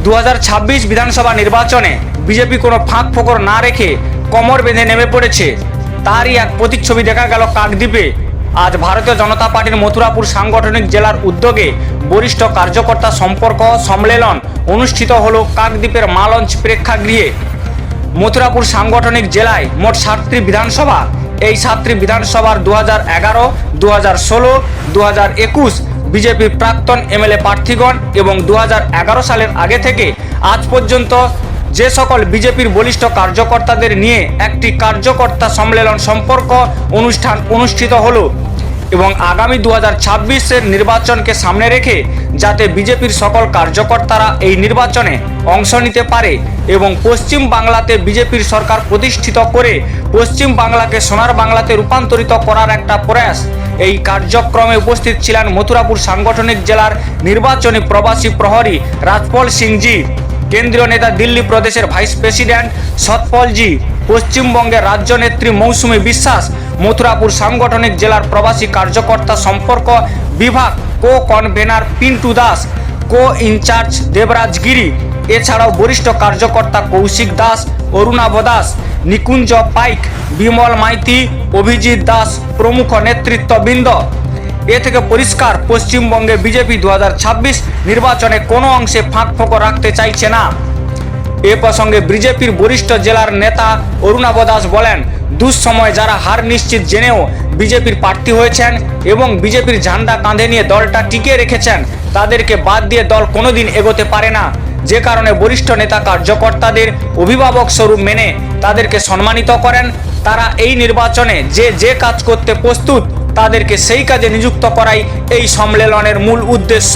2026 বিধানসভা নির্বাচনে বিজেপি কোনো ফাঁক ফোকর না রেখে কোমর বেঁধে নেমে পড়েছে। তারই এক প্রতিচ্ছবি দেখা গেল কাকদ্বীপে। আজ ভারতীয় জনতা পার্টির মথুরাপুর সাংগঠনিক জেলার উদ্যোগে বরিষ্ঠ কার্যকর্তা সম্পর্ক সম্মেলন অনুষ্ঠিত হলো কাকদ্বীপের মালঞ্চ প্রেক্ষাগৃহে। মথুরাপুর সাংগঠনিক জেলায় মোট 7টি বিধানসভা। এই 7টি বিধানসভার 2011, 2016, 2021 বিজেপির প্রাক্তন এমএলএ প্রার্থীগণ এবং 2011 সালের আগে থেকে আজ পর্যন্ত যে সকল বিজেপির বলিষ্ঠ কার্যকর্তাদের নিয়ে একটি কার্যকর্তা সম্মেলন সম্পর্ক অনুষ্ঠান অনুষ্ঠিত হলো এবং আগামী 2026-এর নির্বাচনকে সামনে রেখে যাতে বিজেপির সকল কার্যকর্তারা এই নির্বাচনে অংশ নিতে পারে এবং পশ্চিম বাংলাতে বিজেপির সরকার প্রতিষ্ঠিত করে পশ্চিম বাংলাকে সোনার বাংলাতে রূপান্তরিত করার একটা প্রয়াস। এই কার্যক্রমে উপস্থিত ছিলেন মথুরাপুর সাংগঠনিক জেলার নির্বাচনী প্রবাসী প্রহরী রাজপল সিংজি, কেন্দ্রীয় নেতা দিল্লি প্রদেশের ভাইস প্রেসিডেন্ট সতপলজি, পশ্চিমবঙ্গের রাজ্য নেত্রী মৌসুমী বিশ্বাস, মথুরাপুর সাংগঠনিক জেলার প্রবাসী কার্যকর্তা সম্পর্ক বিভাগ কো কনভেনার পিন্টু দাস, কো ইনচার্জ দেবরাজ গিরি, এছাড়াও বরিষ্ঠ কার্যকর্তা কৌশিক দাস, অরুণাভ দাস, নিকুঞ্জ পাইক, বিমল মাইতি, অভিজিৎ দাস প্রমুখ নেতৃত্ববৃন্দ। এ থেকে পরিষ্কার পশ্চিমবঙ্গে বিজেপি 2026 নির্বাচনে কোনো অংশে ফাঁক ফোকর রাখতে চাইছে না। এ প্রসঙ্গে বিজেপির বরিষ্ঠ জেলার নেতা অরুণাভ দাস বলেন, দুঃসময় যারা হার নিশ্চিত জেনেও বিজেপির প্রার্থী হয়েছেন এবং বিজেপির ঝান্ডা কাঁধে নিয়ে দলটা টিকিয়ে রেখেছেন, তাদেরকে বাদ দিয়ে দল কোনোদিন এগোতে পারে না। যে কারণে বরিষ্ঠ নেতা কার্যকর্তাদের অভিভাবক স্বরূপ মেনে তাদেরকে সম্মানিত করেন। তারা এই নির্বাচনে যে কাজ করতে প্রস্তুত তাদেরকে সেই কাজে নিযুক্ত করাই এই সম্মেলনের মূল উদ্দেশ্য।